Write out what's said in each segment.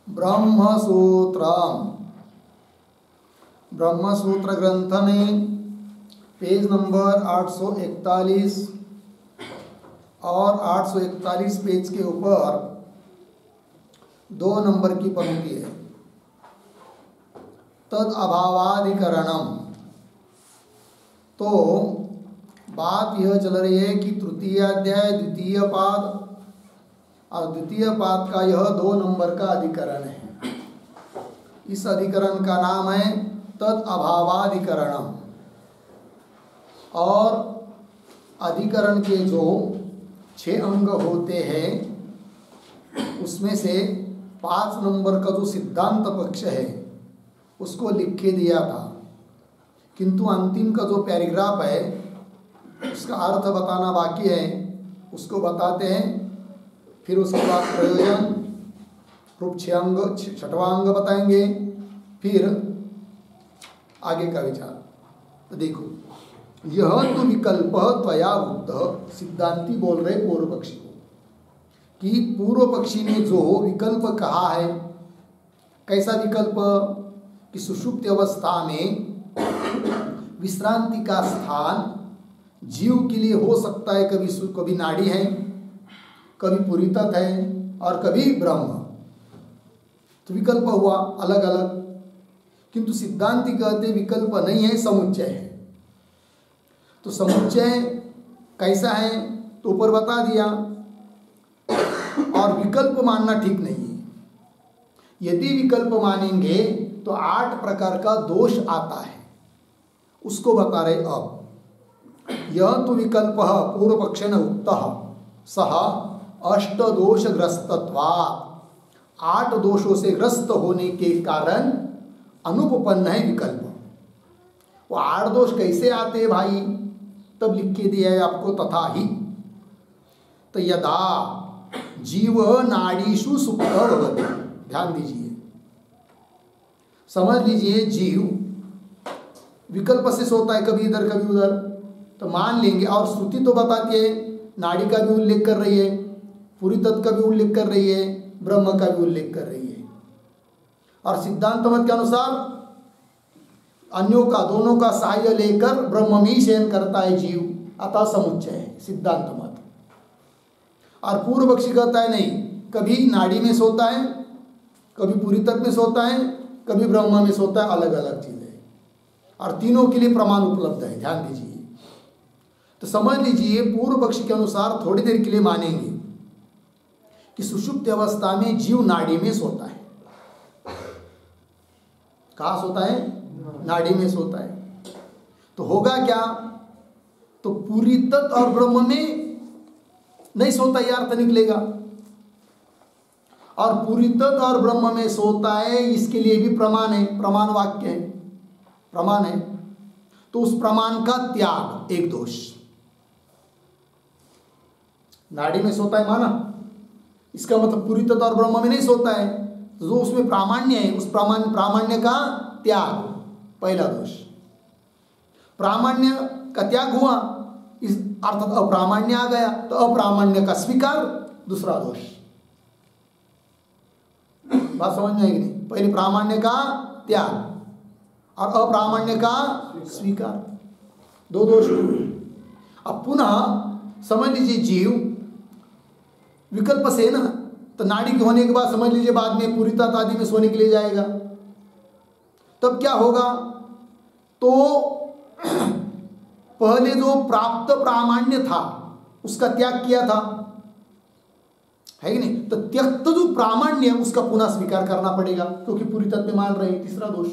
ब्रह्मसूत्रम, ब्रह्मसूत्र ग्रंथ में page number 841 और 841 पेज के ऊपर 2 नंबर की पंक्ति है। तद अभावाधिकरणम। तो बात यह चल रही है कि तृतीय अध्याय द्वितीय पाद और द्वितीय पाद का यह 2 नंबर का अधिकरण है। इस अधिकरण का नाम है तद अभावाधिकरणम। और अधिकरण के जो 6 अंग होते हैं उसमें से 5 नंबर का जो सिद्धांत पक्ष है उसको लिख के दिया था, किंतु अंतिम का जो पैराग्राफ है उसका अर्थ बताना बाकी है, उसको बताते हैं। फिर उसके बाद प्रयोजन रूप 6 अंग 6वां अंग बताएंगे, फिर आगे का विचार। तो देखो, यह तो विकल्प त्वया उक्त, सिद्धांती बोल रहे पूर्व पक्षी को कि पूर्व पक्षी ने जो विकल्प कहा है, कैसा विकल्प कि सुषुप्त अवस्था में विश्रांति का स्थान जीव के लिए हो सकता है, कभी नाड़ी है, कभी पुरी तत्व है और कभी ब्रह्म। तो विकल्प हुआ अलग अलग, किंतु सिद्धांती कहते विकल्प नहीं है, समुच्चय है। तो समुच्चय कैसा है तो ऊपर बता दिया, और विकल्प मानना ठीक नहीं है। यदि विकल्प मानेंगे तो 8 प्रकार का दोष आता है, उसको बता रहे। अब यह तो विकल्प पूर्व पक्षेन उक्तः सह अष्टदोषग्रस्तत्वात्, 8 दोषों से ग्रस्त होने के कारण अनुपपन्न है विकल्प। वो 8 दोष कैसे आते हैं भाई, तब लिख के दिया है आपको। तथा ही तो यदा जीव नाड़ीषु सुप्त भवति, ध्यान दीजिए, समझ लीजिए जीव विकल्प से सोता है, कभी इधर कभी उधर, तो मान लेंगे। और श्रुति तो बताती है, नाड़ी का भी उल्लेख कर रही है, पूरी तत्व का भी उल्लेख कर रही है, ब्रह्म का भी उल्लेख कर रही है। और सिद्धांत मत के अनुसार अन्यों का, दोनों का सहाय्य लेकर ब्रह्म में ही शयन करता है जीव, अतः समुच्चय है सिद्धांत मत। और पूर्व पक्षी कहता है नहीं, कभी नाड़ी में सोता है, कभी पूरी तत्व में सोता है, कभी ब्रह्म में सोता है, अलग अलग चीज है। और तीनों के लिए प्रमाण उपलब्ध है, ध्यान दीजिए। तो समझ लीजिए पूर्व पक्षी के अनुसार थोड़ी देर के लिए मानेंगे कि सुषुप्त अवस्था में जीव नाड़ी में सोता है। कहाँ सोता है? नाड़ी में सोता है। तो होगा क्या, तो पूरी तत्व और ब्रह्म में नहीं सोता, यह अर्थ निकलेगा। और पूरी तत्व और ब्रह्म में सोता है, इसके लिए भी प्रमाण है, प्रमाण वाक्य है, प्रमाण है। तो उस प्रमाण का त्याग एक दोष। नाड़ी में सोता है माना, इसका मतलब पूरी तत्व और ब्रह्म में नहीं सोता है, जो उसमें प्रामाण्य है उस प्रामाण्य का त्याग, पहला दोष। प्रामाण्य का त्याग हुआ, इस अर्थात अप्रामाण्य आ गया, तो अप्रामाण्य का स्वीकार, दूसरा दोष। बात समझ में आएगी नहीं? पहले प्रामाण्य का त्याग और अप्रामाण्य का स्वीकार, 2 दोष। अब पुनः समझ लीजिए जीव विकल्प से ना, तो नाड़ी के होने के बाद समझ लीजिए बाद में पूरी तत्व आदि में सोने के लिए जाएगा, तब क्या होगा, तो पहले जो प्राप्त प्रामाण्य था उसका त्याग किया था, है कि नहीं? तो त्यक्त जो प्रामाण्य उसका पुनः स्वीकार करना पड़ेगा, क्योंकि पूरी तत्व में मान रहे, तीसरा दोष।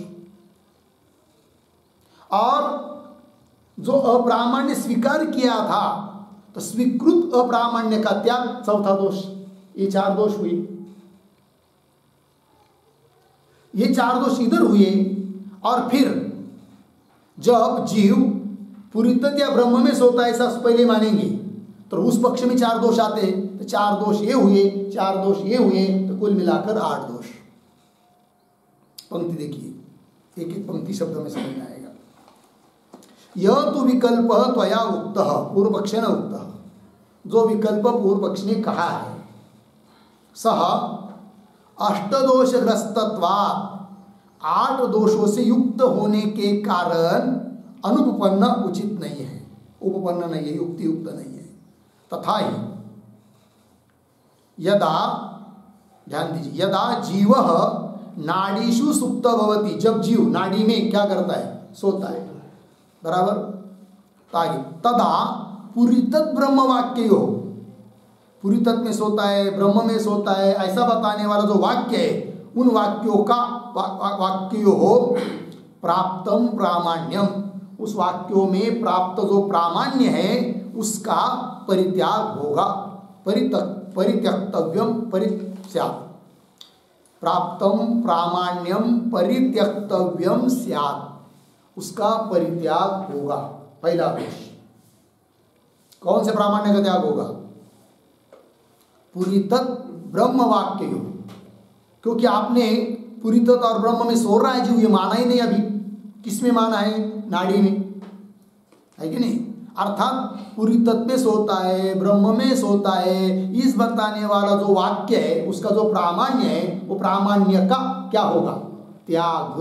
और जो अप्रामाण्य स्वीकार किया था, तो स्वीकृत अप्रामाण्य का त्याग, चौथा दोष। ये 4 दोष हुए। ये 4 दोष इधर हुए। और फिर जब जीव पूरी तत्व या ब्रह्म में सोता है, ऐसा पहले मानेंगे, तो उस पक्ष में 4 दोष आते हैं। तो 4 दोष ये हुए, 4 दोष ये हुए, तो कुल मिलाकर 8 दोष। पंक्ति देखिए, एक एक पंक्ति शब्द में समझ में आएगा। यह तो विकल्प त्वया उक्त, पूर्व पक्ष ने उक्त, जो विकल्प पूर्व पक्ष ने कहा है, सह अष्टदोषग्रस्तत्वात् 8 दोषों से युक्त होने के कारण अनुपपन्न उचित नहीं है, उपपन्न नहीं है, युक्ति युक्त नहीं है। तथा ही यदा, ध्यान दीजिए, यदा जीव नाड़ीषु सुप्त भवति, जब जीव नाड़ी में क्या करता है, सोता है, बराबर, ताकि तदा पुरीतत् ब्रह्म वाक्य हो, पुरीतत् में सोता है, ब्रह्म में सोता है, ऐसा बताने वाला जो वाक्य है, उन वाक्यों का वाक्यो हो प्राप्तम प्रामाण्यम, उस वाक्यों में प्राप्त जो प्रामाण्य है उसका परित्याग होगा, परित्यक्तव्यम परिस्यात्, प्राप्तम प्रामाण्यम परित्यक्तव्यम स्यात्, उसका परित्याग होगा। पहला दोष, कौन से प्रामाण्य का त्याग होगा? पुरीतत् ब्रह्म वाक्य, क्योंकि आपने पुरीतत् और ब्रह्म में सो रहा है जीव, ये माना ही नहीं अभी। किस में माना है? नाड़ी में, है कि नहीं? अर्थात पुरीतत् में सोता है, ब्रह्म में सोता है, इस बताने वाला जो वाक्य है उसका जो प्रामाण्य है वो प्रामाण्य का क्या होगा? त्याग।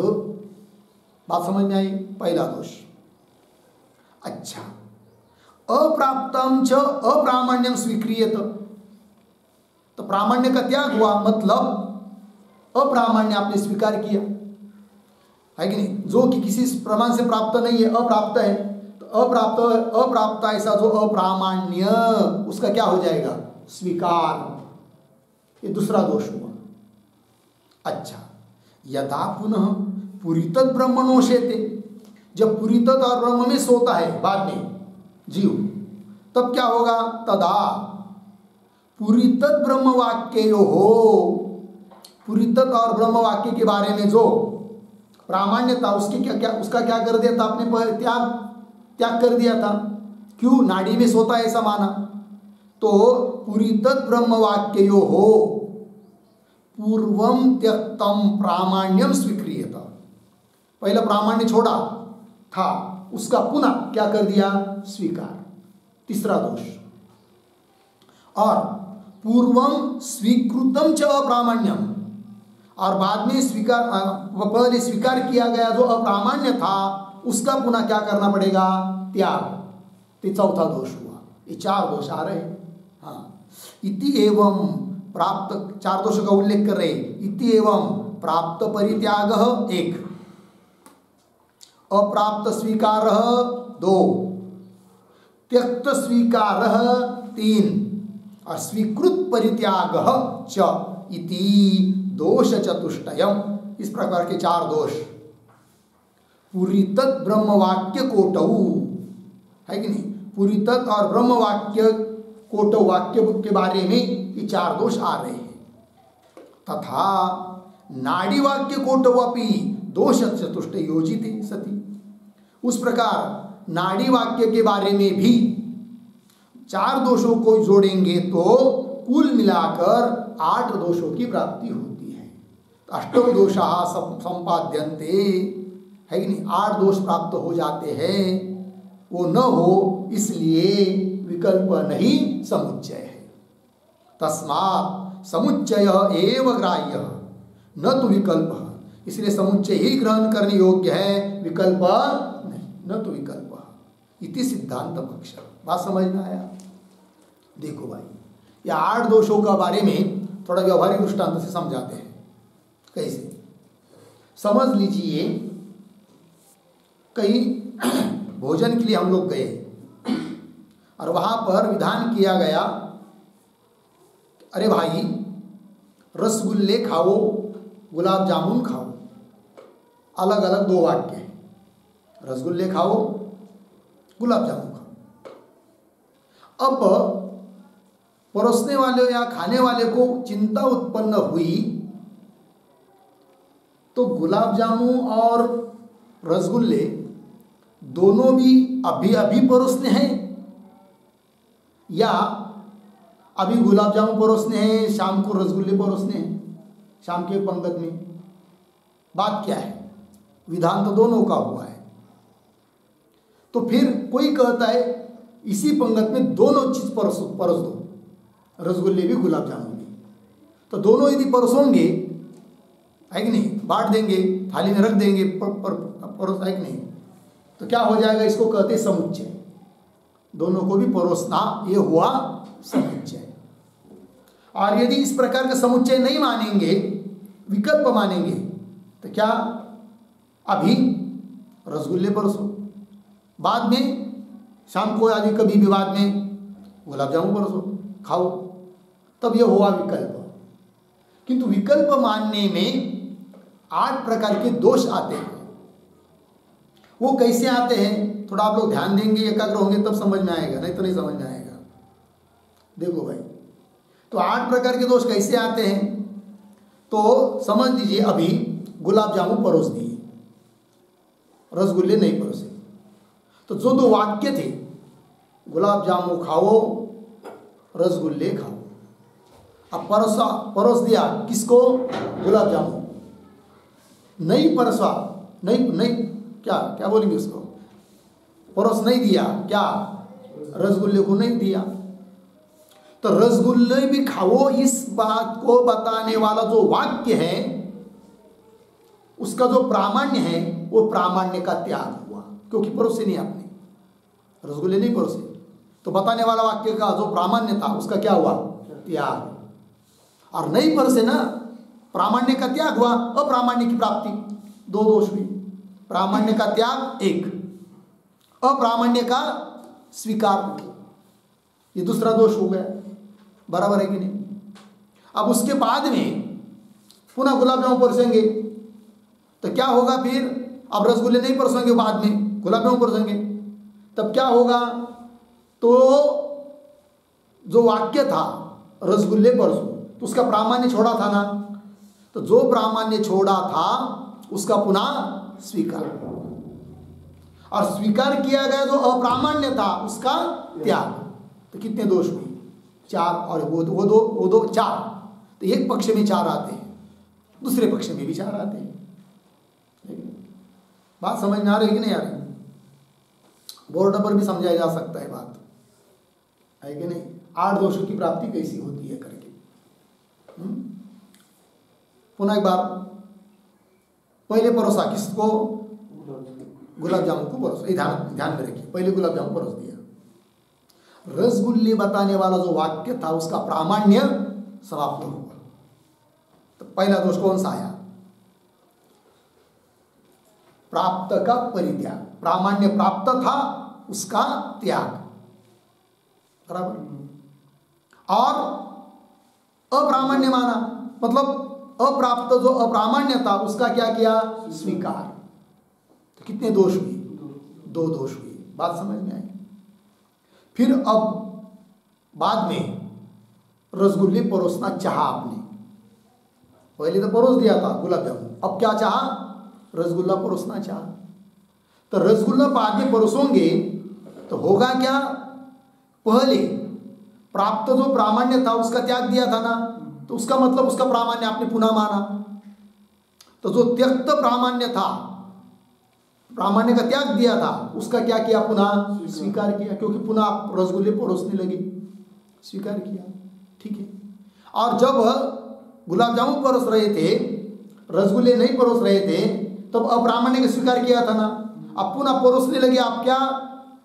बात समझ में आई? पहला दोष। अच्छा, अप्राप्तम च अप्रामाण्यम स्वीक्रियत, तो प्रामाण्य का त्याग हुआ, मतलब अप्रामाण्य आपने स्वीकार किया, है कि नहीं? जो कि किसी प्रमाण से प्राप्त नहीं है, अप्राप्त है, तो अप्राप्त ऐसा जो अप्रामाण्य, उसका क्या हो जाएगा? स्वीकार। ये दूसरा दोष हुआ। अच्छा, यदा पुनः पुरीतत् ब्रह्मणोषेते, जब पुरीतत् और ब्रह्म में सोता है बाद में जीव, तब क्या होगा? तदा पुरीतत् ब्रह्म वाक्यो हो, पुरीतत् और ब्रह्म वाक्य के बारे में जो प्रामाण्यता, उसकी क्या उसका क्या कर दिया था आपने? त्याग कर दिया था। क्यों? नाड़ी में सोता है ऐसा माना। तो पुरीतत् ब्रह्म वाक्यो हो पूर्वम त्यक्तम प्रामाण्यम स्वीक्रियत, पहला प्रामाण्य छोड़ा था, उसका पुनः क्या कर दिया? स्वीकार। तीसरा दोष। और पूर्वम स्वीकृतम च अप्रामाण्यम, और बाद में स्वीकार, पहले स्वीकार किया गया जो अप्रामाण्य था उसका पुनः क्या करना पड़ेगा? त्याग। तो चौथा दोष हुआ। ये 4 दोष आ रहे हैं। हाँ, इति एवं प्राप्त, 4 दोषों का उल्लेख कर रहे। इति एवं प्राप्त परित्याग 1, अप्राप्त स्वीकार 2, त्यक्त स्वीकार 3 और स्वीकृत परित्याग च इति दोष चतुष्टयम। इस प्रकार के 4 दोष पुरीतत् ब्रह्म वाक्य कोटऊ, है कि नहीं? पुरीतत् और ब्रह्म वाक्य कोटौ वाक्य के बारे में ये 4 दोष आ रहे हैं। तथा नाड़ी वाक्य कोटौ अपि दोष चतुष्टय योजिते सति, उस प्रकार नाड़ी वाक्य के बारे में भी 4 दोषों को जोड़ेंगे तो कुल मिलाकर 8 दोषों की प्राप्ति होती है। अष्टौ दोषाः संपाद्यन्ते, है कि नहीं? 8 दोष प्राप्त हो जाते हैं। वो न हो इसलिए विकल्प नहीं, समुच्चय है। तस्मात् समुच्चय एव ग्राह्य न तो विकल्प, इसलिए समुच्चय ही ग्रहण करने योग्य है, विकल्प नहीं, न तो विकल्प। इति सिद्धांत पक्ष। बात समझ में आया? देखो भाई, ये 8 दोषों का बारे में थोड़ा व्यवहारिक दृष्टांत से समझाते हैं। कैसे? समझ लीजिए, कहीं भोजन के लिए हम लोग गए और वहां पर विधान किया गया, अरे भाई रसगुल्ले खाओ, गुलाब जामुन खाओ। अलग अलग 2 वाक्य हैं, रसगुल्ले खाओ, गुलाब जामुन खाओ। अब परोसने वाले या खाने वाले को चिंता उत्पन्न हुई तो गुलाब जामुन और रसगुल्ले दोनों भी अभी अभी परोसने हैं या अभी गुलाब जामुन परोसने हैं, शाम को रसगुल्ले परोसने हैं, शाम के पंगत में? बात क्या है? विधान तो दोनों का हुआ है। तो फिर कोई कहता है इसी पंगत में दोनों चीज परस दो, रसगुल्ले भी गुलाब जामुन भी। तो दोनों यदि परोसोंगे, है कि नहीं, बांट देंगे, थाली में रख देंगे, परोस, है कि नहीं, तो क्या हो जाएगा, इसको कहते हैं समुच्चय। दोनों को भी परोसना, ये हुआ समुच्चय। और यदि इस प्रकार का समुच्चय नहीं मानेंगे, विकल्प मानेंगे, तो क्या, अभी रसगुल्ले परोसो, बाद में शाम को आदि कभी भी बाद में गुलाब जामुन परोसो, खाओ, तब यह हुआ विकल्प। किंतु विकल्प मानने में 8 प्रकार के दोष आते हैं। वो कैसे आते हैं, थोड़ा आप लोग ध्यान देंगे, एकाग्र होंगे तब समझ में आएगा, नहीं तो नहीं समझ में आएगा। देखो भाई, तो 8 प्रकार के दोष कैसे आते हैं, तो समझ लीजिए अभी गुलाब जामुन परोस दिए, रसगुल्ले नहीं परोसे, तो जो 2 वाक्य थे, गुलाब जामुन खाओ, रसगुल्ले खाओ, अब परोस दिया किसको, गुलाब जामुन, नहीं परोसा, नहीं क्या बोलेंगे उसको, परोस नहीं दिया, क्या, रसगुल्ले को नहीं दिया, तो रसगुल्ले भी खाओ, इस बात को बताने वाला जो वाक्य है, उसका जो प्रामाण्य है, वो प्रामाण्य का त्याग हुआ, क्योंकि परोसे नहीं आपने, रसगुल्ले नहीं परोसे, तो बताने वाला वाक्य का जो प्रामाण्य था, उसका क्या हुआ, त्याग। और नहीं परोसे ना, प्रामाण्य का त्याग हुआ, अप्रामाण्य की प्राप्ति, 2 दोष हुई। प्रामाण्य का त्याग 1, अप्रामाण्य का स्वीकार, ये दूसरा दोष हो गया, बराबर है कि नहीं। अब उसके बाद में पुनः गुलाब जामुन परोसेंगे, तो क्या होगा फिर, अब रसगुल्ले नहीं परोसेंगे, बाद में गुलाब जामुन परोसेंगे, तब क्या होगा, तो जो वाक्य था रसगुल्ले परोसो, तो उसका प्रामाण्य छोड़ा था ना, तो जो प्रामाण्य छोड़ा था उसका पुनः स्वीकार, और स्वीकार किया गया जो अप्रामाण्य था उसका त्याग। तो कितने दोष हुए, 4, और वो दो 4, तो एक पक्ष में 4 आते हैं, दूसरे पक्ष में भी 4 आते हैं। बात समझ में आ रही है कि नहीं आ रही, बोर्ड पर भी समझाया जा सकता है बात, है कि नहीं, 8 दोषों की प्राप्ति कैसी होती है करके। पुनः एक बार, पहले परोसा किसको, गुलाब जामुन को परोसा, ध्यान में रखिए, पहले गुलाब जामुन परोस दिया, रसगुल्ले बताने वाला जो वाक्य था उसका प्रामाण्य समाप्त हुआ, तो पहला दोष कौन सा आया, प्राप्त का परित्याग, प्रामाण्य प्राप्त था उसका त्याग, बराबर। और अप्रामाण्य माना, मतलब अप्राप्त जो अप्रामाण्य था उसका क्या किया, स्वीकार, तो कितने दोष हुए, 2 दोष हुए। बात समझ में आई। फिर अब बाद में रसगुल्ले परोसना चाहा आपने, पहले तो परोस दिया था गुलाब जामुन, अब क्या चाहा, रसगुल्ला परोसना चाहा, तो रसगुल्ला बाद में परोसोंगे तो होगा क्या, पहले प्राप्त जो प्रामाण्य था उसका त्याग दिया था ना, तो उसका मतलब उसका प्रामाण्य आपने पुनः माना, तो जो त्यक्त प्रामाण्य था, प्रामाण्य का त्याग दिया था, उसका क्या किया, पुनः स्वीकार किया, क्योंकि पुनः रसगुल्ले परोसने लगे, स्वीकार किया, ठीक है। और जब गुलाब जामुन परोस रहे थे, रसगुल्ले नहीं परोस रहे थे, तब अप्रामाण्य का स्वीकार किया था ना, अब पुनः परोसने लगे आप क्या,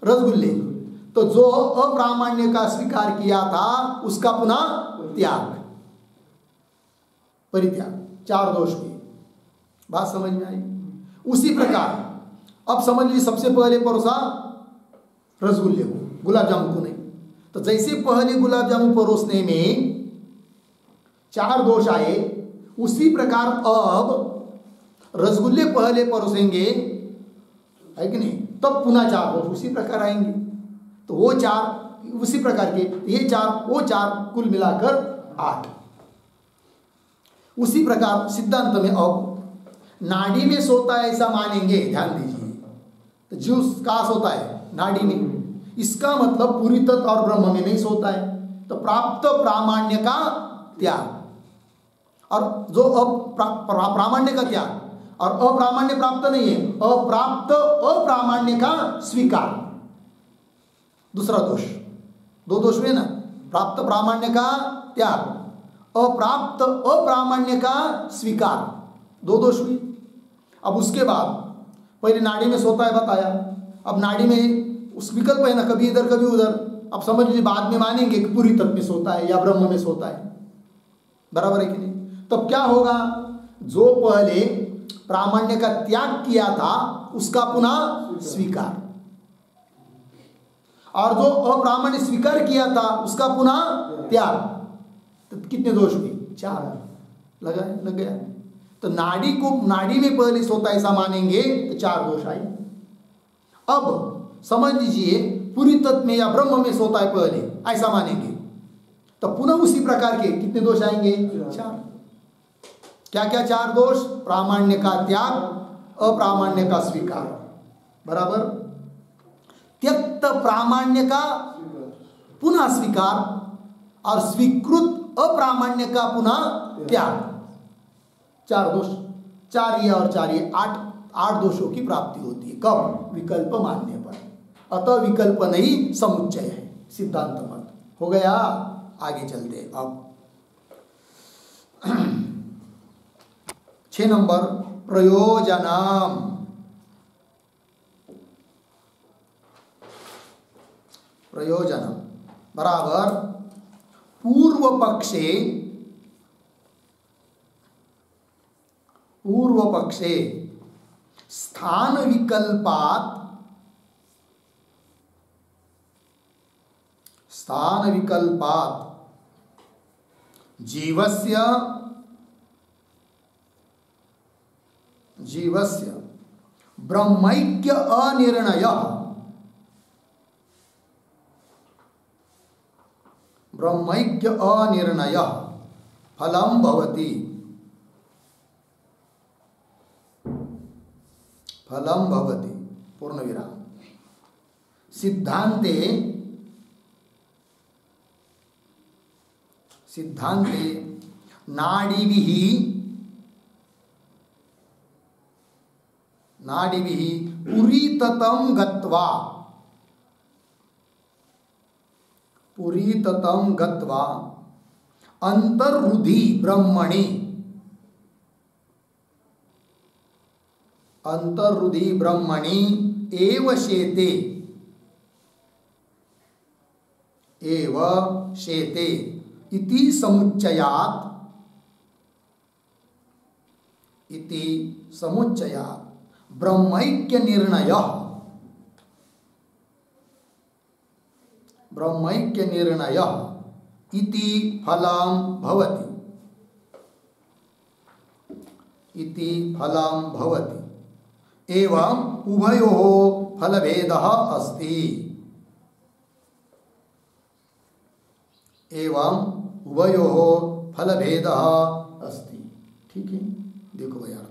रसगुल्ले, तो जो अप्रामाण्य का स्वीकार किया था उसका पुनः त्याग, परित्याग, 4 दोष हुए। बात समझ में आई। उसी प्रकार अब समझ लीजिए, सबसे पहले परोसा रसगुल्ले को, गुलाब जामुन को नहीं, तो जैसे पहले गुलाब जामुन परोसने में 4 दोष आए, उसी प्रकार अब रसगुल्ले पहले परोसेंगे, है कि नहीं, तब पुनः 4 दोष उसी प्रकार आएंगे, तो वो 4 उसी प्रकार के, ये 4 वो 4, कुल मिलाकर 8। उसी प्रकार सिद्धांत में अब नाड़ी में सोता है ऐसा मानेंगे, ध्यान दीजिए, तो जूस कहाँ सोता है, नाड़ी में, इसका मतलब पूरी तत्व और ब्रह्म में नहीं सोता है, तो प्राप्त प्रामाण्य का त्याग, और जो प्रामाण्य का त्याग, और अप्रामाण्य प्राप्त नहीं है, अप्राप्त अप्रामाण्य का स्वीकार, दूसरा दोष, 2 दोष हुए ना, प्राप्त प्रामाण्य का त्याग, अप्राप्त अप्रामाण्य का स्वीकार, दो दोष हुई। अब उसके बाद पहले नाड़ी में सोता है बताया, अब नाड़ी में उस विकल्प है ना, कभी इधर कभी उधर। अब समझ लीजिए बाद में मानेंगे कि पूरी तत्व में सोता है या ब्रह्म में सोता है, बराबर है कि नहीं? तब क्या होगा, जो पहले प्रामाण्य का त्याग किया था उसका पुनः स्वीकार, और जो अप्रामाण्य स्वीकार किया था उसका पुनः त्याग। तो कितने दोष हुए? 4 लग गया। तो नाड़ी को, नाड़ी में पहले सोता ऐसा मानेंगे तो 4 दोष आए। अब समझ लीजिए पूरी तत्व में या ब्रह्म में सोता है पहले, ऐसा मानेंगे तो पुनः उसी प्रकार के कितने दोष आएंगे? 4। क्या क्या 4 दोष? प्रामाण्य का त्याग, अप्रामाण्य का स्वीकार, बराबर। त्यक्त प्रामाण्य का पुनः स्वीकार और स्वीकृत अप्रामाण्य का पुनः त्याग, 4 दोष। 4 ये और 4 ये 8 दोषों की प्राप्ति होती है। कब? विकल्प मानने पर। अतः विकल्प नहीं समुच्चय है, सिद्धांत मत। हो गया, आगे चलते। अब 6 नंबर, प्रयोजनम। प्रयोजनम बराबर पूर्व पक्षे स्थान विकल्पात जीवस्य ब्रह्मैक्य अनिर्णय फलम भवति। पूर्ण विराम। सिद्धांते नाड़िभिः पुरीततं गत्वा अंतर्रुधि ब्रह्मणि एव शेते इति समुच्चयात् ब्रह्मैक्य निर्णय इति फलं भवति। एवं उभयोः फलभेदः अस्ति। ठीक है, देखो भाई अर्थ।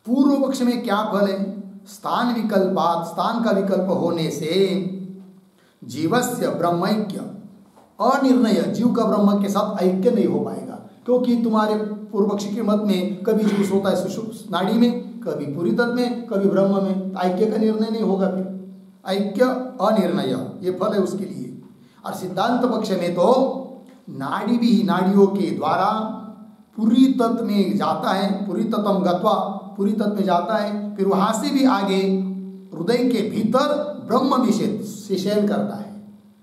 पूर्व पक्ष में क्या फल है? स्थान विकल्पात, स्थान का विकल्प होने से जीवस्य ब्रह्मैक्य अनिर्णय, जीव का ब्रह्म के साथ ऐक्य नहीं हो पाएगा। क्योंकि तुम्हारे पूर्व पक्षी के मत में कभी जीव सोता है सुषुप्त नाड़ी में, कभी पूरी तत्व में, कभी ब्रह्म में, ऐक्य का निर्णय नहीं होगा। फिर ऐक्य अनिर्णय ये फल है उसके लिए। और सिद्धांत पक्ष में तो नाड़ी भी नाड़ियों के द्वारा पूरी तत्व में जाता है, पूरी तत्वम गत्वा, पूरी तत्व में जाता है, फिर वहां से भी आगे हृदय के भीतर ब्रह्म में शयन करता है।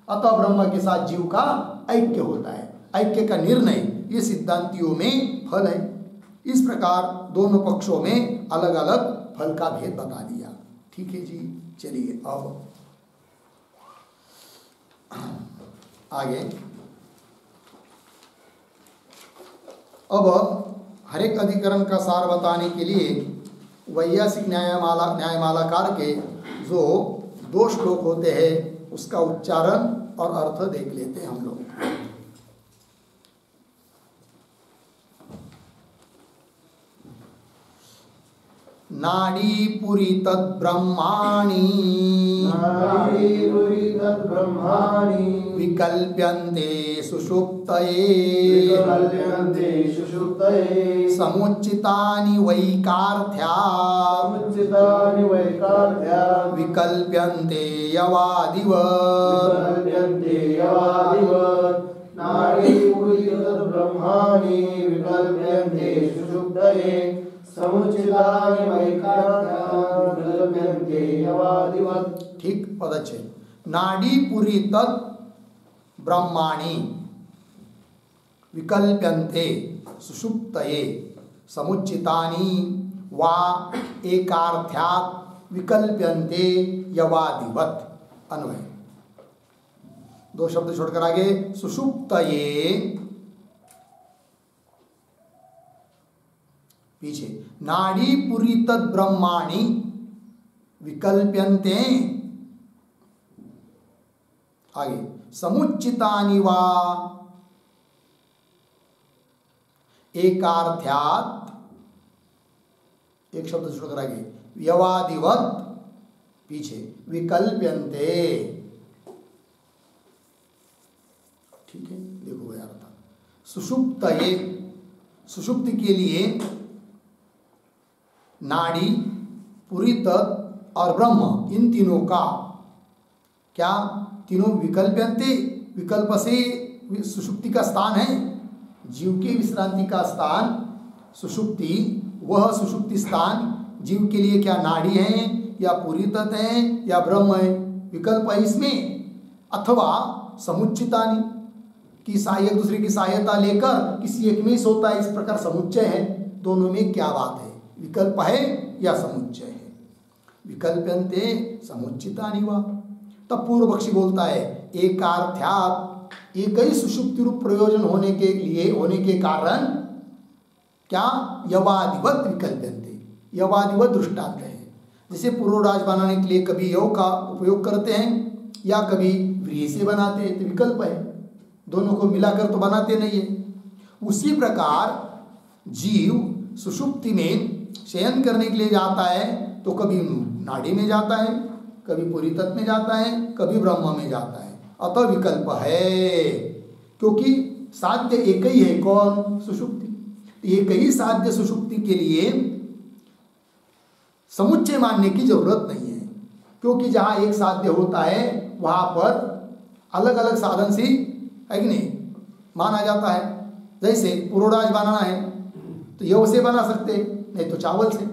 अतः ब्रह्म के साथ जीव का ऐक्य होता है। ऐक्य का निर्णय ये सिद्धांतियों में फल है। इस प्रकार दोनों पक्षों में अलग अलग फल का भेद बता दिया। ठीक है जी, चलिए अब आगे। अब हर एक अधिकरण का सार बताने के लिए वैयासिक न्यायमालाकार के जो 2 श्लोक होते हैं उसका उच्चारण और अर्थ देख लेते हैं हम लोग। नाड़ी पुरी तद्ब्रह्माणि विकल्प्यन्ते सुषुप्तये समुच्चितानि वैकार्थ्या विकल्प्यन्ते यवादिवत् ब्रह्माणि विकल्प्यन्ते सुषुप्तये समुचितानि विकल्प्यन्ते यवादिवत्। ठीक पदच्छेद। नाड़ी पुरी तत् ब्रह्माणि विकल्प्यन्ते सुषुप्तये समुचितानि वा एकार्थ्यात् विकल्प्यन्ते यवादिवत्। अन्वय दो शब्द छोड़कर आगे सुषुप्तये पीछे नाड़ी पुरी तद ब्रह्माणि विकल्प्यन्ते आगे समुचितानि वा एकार्थ्यात् एक शब्द छोड़कर आगे यवादिवत् पीछे विकल्प्यन्ते। ठीक है, देखो यार था सुषुप्तये सुषुप्ति के लिए नाड़ी पुरी तत् और ब्रह्म इन तीनों का क्या तीनों विकल्प्यन्ते विकल्प से सुषुप्ति का स्थान है। जीव के विश्रांति का स्थान सुषुप्ति, वह सुषुप्ति स्थान जीव के लिए क्या नाड़ी है या पुरी तत् है या ब्रह्म है, विकल्प है इसमें, अथवा समुच्चितानि की एक दूसरे की सहायता लेकर किसी एक में ही सोता है, इस प्रकार समुच्चय है। दोनों में क्या बात है, विकल्प है या समुच्चय है। विकल्प्यन्ते समुच्चितानि वा। तब पूर्व पक्षी बोलता है एकार्थ्यात्, एक ही सुषुप्ति रूप प्रयोजन होने के कारण क्या यवादिवत विकल्प्यन्ते, यवादिवत दृष्टांत है। जैसे पूर्वराज बनाने के लिए कभी यव का उपयोग करते हैं या कभी व्रीहि से बनाते हैं, तो विकल्प है, दोनों को मिलाकर तो बनाते नहीं है। उसी प्रकार जीव सुषुप्ति में शयन करने के लिए जाता है तो कभी नाड़ी में जाता है, कभी पुरी तत्व में जाता है, कभी ब्रह्म में जाता है, अतः विकल्प है। क्योंकि साध्य एक ही है, कौन, सुषुप्ति। एक ही साध्य सुषुप्ति के लिए समुच्चय मानने की जरूरत नहीं है, क्योंकि जहाँ एक साध्य होता है वहाँ पर अलग अलग साधन से है कि नहीं माना जाता है। जैसे पुरोडाज बनाना है तो यव से बना सकते, नहीं तो चावल से,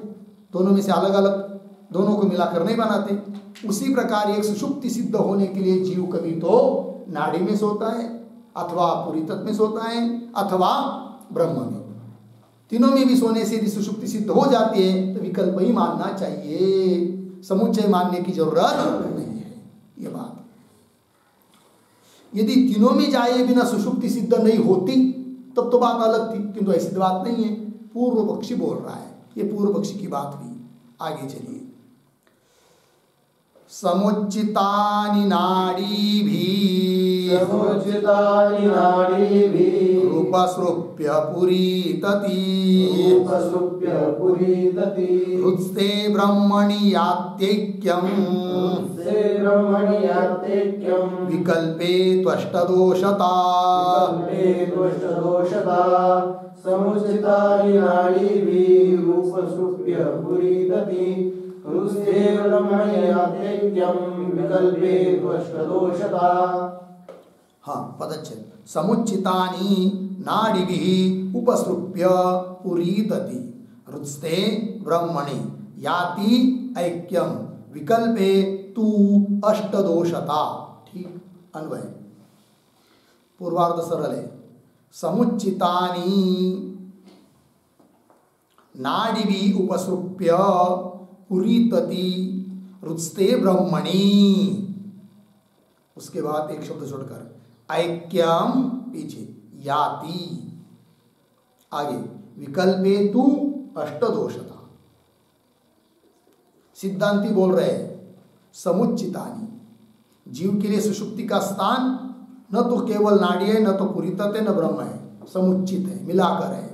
दोनों में से अलग अलग, दोनों को मिलाकर नहीं बनाते। उसी प्रकार एक सुषुप्ति सिद्ध होने के लिए जीव कभी तो नाड़ी में सोता है, अथवा पुरी तत्व में सोता है, अथवा ब्रह्म में। तीनों में भी सोने से यदि सुषुप्ति सिद्ध हो जाती है तो विकल्प ही मानना चाहिए, समुच्चय मानने की जरूरत नहीं है। ये बात यदि तीनों में जाए बिना सुषुप्ति सिद्ध नहीं होती तब तो बात अलग थी, किंतु ऐसी बात नहीं है। पूर्व पक्षी बोल रहा है, ये पूर्व पक्षी की बात हुई। आगे चलिए। समुच्चितानि नाडीभिः रूपसृप्य पुरीतति हृत्स्ते ब्रह्मणि यात्यैक्यम् विकल्पे त्वष्टदोषता समुचितानि नाडीभिः रूपसृप्य पुरीतति हृत्स्ते ब्रह्मणि यात्यैक्यम् विकल्पे त्वष्टदोषता। हाँ, पदच्छेद। समुचितानि नाडीभिः उपसृप्य पुरीतति हृत्स्ते ब्रह्मणि याति ऐक्यम विकल्पे तु अष्टदोषता। ठीक, अन्वय पूर्वार्ध सरल है। समुचितानि नाडीभिः उपसृप्य पुरीतति हृत्स्ते ब्रह्मणि, उसके बाद एक शब्द छोड़कर ऐक्यम पीछे याति, आगे विकल्पे तु अष्टदोषता। सिद्धांती बोल रहे समुचितानि, जीव के लिए सुषुप्ति का स्थान न तो केवल नाड़ी है, न तो पुरी तत्व है, न ब्रह्म है, समुचित है, मिलाकर है।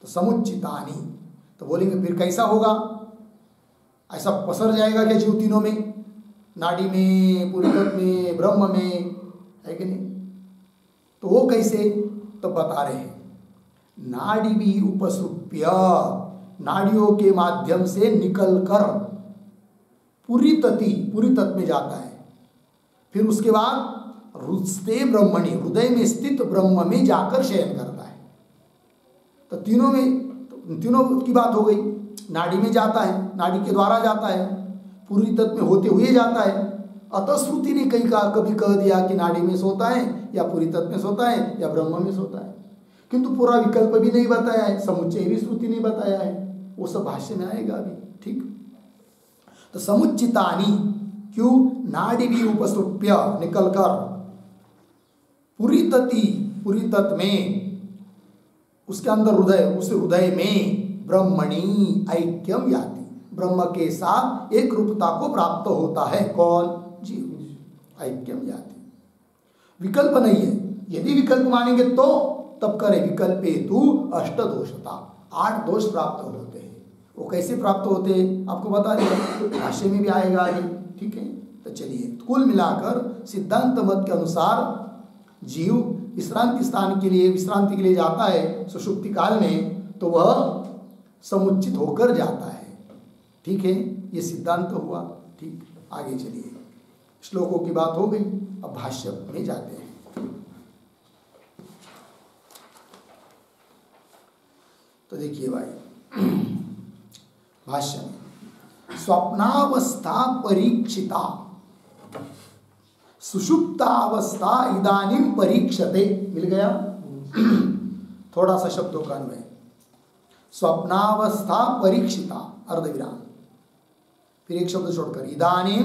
तो समुचितानि तो बोलेंगे फिर कैसा होगा, ऐसा पसर जाएगा क्या जीव तीनों में, नाड़ी में, पुरी तत्व में, ब्रह्म में, है कि नहीं। तो वो कैसे, तो बता रहे हैं नाड़ी भी उपसृप्य, नाड़ियों के माध्यम से निकलकर पुरी तत्व में जाता है, फिर उसके बाद हृदस्थे ब्रह्मणि, हृदय में स्थित ब्रह्म में जाकर शयन करता है। तो तीनों की बात हो गई। नाड़ी में जाता है, नाड़ी के द्वारा जाता है, पूरी तत्व में होते हुए जाता है। अतः श्रुति ने कभी कह दिया कि नाड़ी में सोता है या पूरी तत्व में सोता है या ब्रह्म में सोता है, किंतु पूरा विकल्प भी नहीं बताया है, समुच्चय भी श्रुति नहीं बताया है, वो सब भाष्य में आएगा अभी। ठीक, तो समुच्चितानी, क्यों? नाड़ी भी उपसुप्य निकलकर पूरी तत्व में, उसके अंदर हृदय, उस हृदय में ब्रह्मणि ऐक्यम याति, ब्रह्म के साथ एक रूपता को प्राप्त होता है। कौन? जीव। ऐक्यम याति, विकल्प नहीं है। यदि विकल्प मानेंगे तो तब करे विकल्पे तु अष्ट दोषता, 8 दोष प्राप्त होते हैं। वो कैसे प्राप्त होते हैं आपको बता दिया, भाष्य में भी आएगा आगे। ठीक है, तो चलिए कुल मिलाकर सिद्धांत मत के अनुसार जीव विश्रांति के लिए जाता है सुषुप्ति काल में, तो वह समुच्चित होकर जाता है। ठीक है, ये सिद्धांत हुआ। ठीक, आगे चलिए, श्लोकों की बात हो गई, अब भाष्य में जाते हैं। तो देखिए भाई, भाष्य में स्वप्नावस्था परीक्षिता सुषुप्तावस्था इदानीं परीक्षते, मिल गया। थोड़ा सा शब्दों का अन्वय, स्वप्नावस्था परीक्षिता अर्धविराम, फिर एक शब्द छोड़कर इदानीं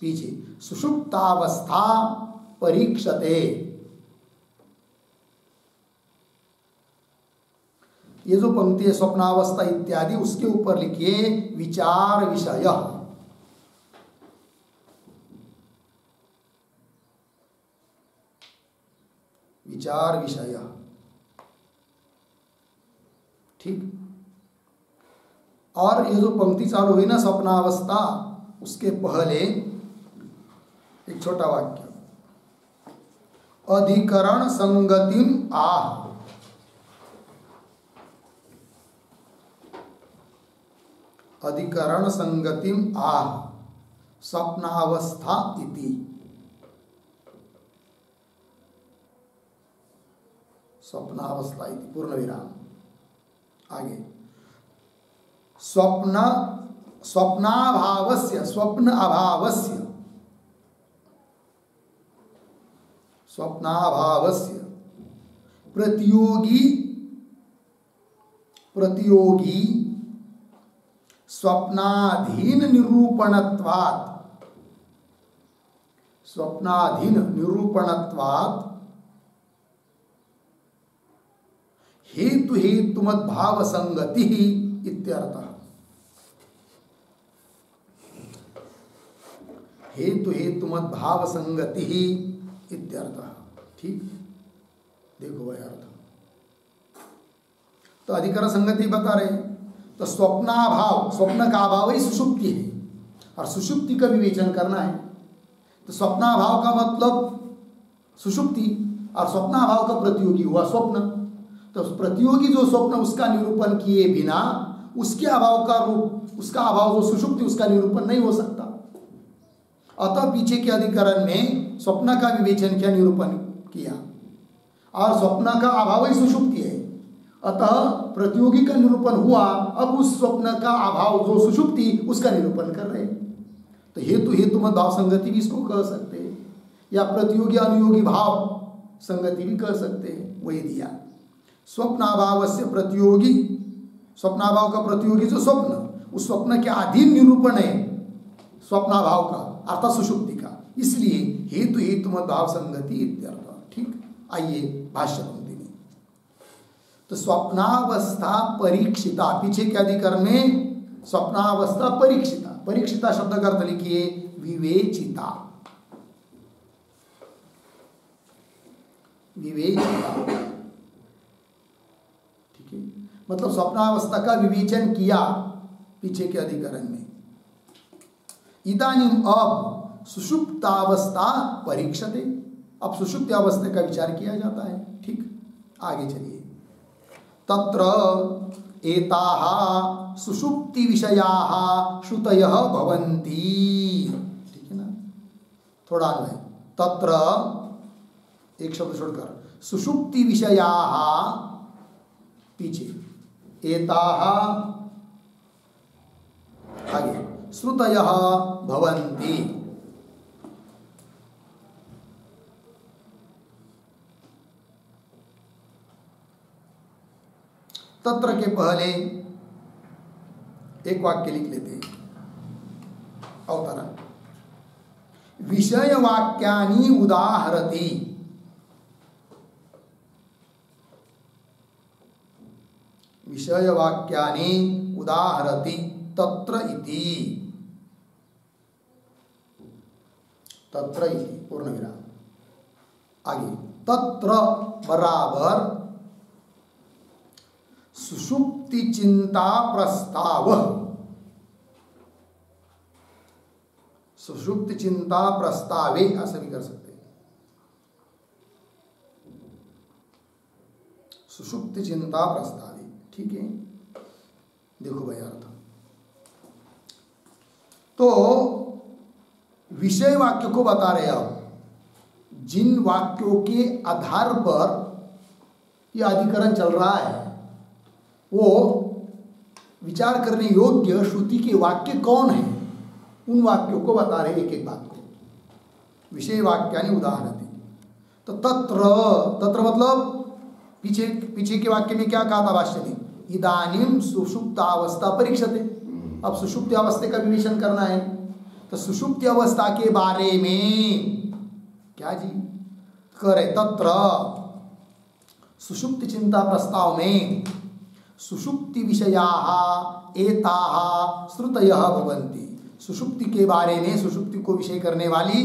पीछे सुषुप्तावस्था परीक्षते। ये जो पंक्ति है स्वप्नावस्था इत्यादि, उसके ऊपर लिखिए विचार विषय। विचार विषय, ठीक। और ये जो पंक्ति चालू हुई ना स्वप्नावस्था, उसके पहले एक छोटा वाक्य, अधिकरण संगतिम आह, अधिकरण संगतिम आह स्वप्नावस्था इति, स्वप्नावस्था इति पूर्ण विराम। आगे स्वप्नाभावस्य, स्वप्न अभावस्य, स्वप्नाभावस्य प्रतियोगी स्वप्नाधीन निरूपणत्वात्, स्वप्नाधीन निरूपणत्वात् हेतु हेतुमत भाव संगति इत्यर्थः, हेतु हेतुमत भाव संगति इत्यर्थः। ठीक, देखो भाई अर्थ, तो अधिकरण संगति बता रहे हैं। तो स्वप्नाभाव, स्वप्न का अभाव ही सुषुप्ति है, और सुषुप्ति का विवेचन करना है। तो स्वप्नाभाव का मतलब सुषुप्ति, और स्वप्नाभाव का प्रतियोगी हुआ स्वप्न। तो प्रतियोगी जो स्वप्न, उसका निरूपण किए बिना उसके अभाव का रूप, उसका अभाव जो सुषुप्ति, उसका निरूपण नहीं हो सकता। अतः पीछे के अधिकरण में स्वप्न का विवेचन किया, निरूपण किया, और स्वप्न का अभाव ही सुषुप्ति है। अतः प्रतियोगी का निरूपण हुआ, अब उस स्वप्न का अभाव जो सुषुप्ति, उसका निरूपण कर रहे हैं। तो हेतु हेतुमत भाव संगति भी इसको कह सकते हैं, या प्रतियोगी अनुयोगी भाव संगति भी कह सकते हैं। वही दिया स्वप्नाभाव से प्रतियोगी, स्वप्नाभाव का प्रतियोगी जो स्वप्न, उस स्वप्न के अधीन निरूपण है स्वप्नाभाव का, अर्थात सुषुप्ति का, इसलिए हेतु हेतुमत भाव संगति इत्यर्थ। ठीक, आइए भाष्य पंक्ति में। तो स्वप्नावस्था परीक्षिता, पीछे के अधिकरण में स्वप्नावस्था परीक्षिता, परीक्षिता शब्द का अर्थ लिखिए विवेचिता, विवेचिता। मतलब स्वप्नावस्था का विवेचन किया पीछे के अधिकरण में। इदानीम अब सुषुप्तावस्था परीक्षते, अब सुषुप्त अवस्था का विचार किया जाता है। ठीक, आगे चलिए। तत्र एताः सुषुप्ति विषयाः श्रुतयः भवन्ति, ठीक है ना, थोड़ा अन्वय। तत्र एक शब्द छोड़कर सुषुप्ति विषयाः पीछे एताः आगे श्रुतयः भवन्ति। तत्र के पहले एक वाक्य लिख लेते हैं अवतरण। विषय वाक्यानि उदाहरति, विषय वाक्यानि उदाहरति तत्र इति, तत्र इति पूर्ण विराम। आगे तत्र बराबर सुषुप्ति चिंता प्रस्ताव, सुषुप्ति चिंता प्रस्तावे ऐसे भी कर सकते हैं। सुषुप्ति चिंता प्रस्तावे, ठीक है। देखो भाई अर्थ, तो विषय वाक्य को बता रहे आप, जिन वाक्यों के आधार पर यह अधिकरण चल रहा है वो विचार करने योग्य श्रुति के वाक्य कौन है, उन वाक्यों को बता रहे एक एक बात को। विषय वाक्यानि उदाहरति, तो तत्र, तत्र मतलब पीछे पीछे के वाक्य में क्या कहा था भाष्य में, इदानीं सुषुप्तावस्था परीक्षते। अब सुषुप्ति अवस्था का विवेचन करना है, तो सुषुप्ति अवस्था के बारे में क्या जी करे, तत्र सुषुप्ति चिंता प्रस्ताव में सुषुप्ति विषयाः एताः श्रुतयः भवन्ति। सुषुप्ति के बारे में, सुषुप्ति को विषय करने वाली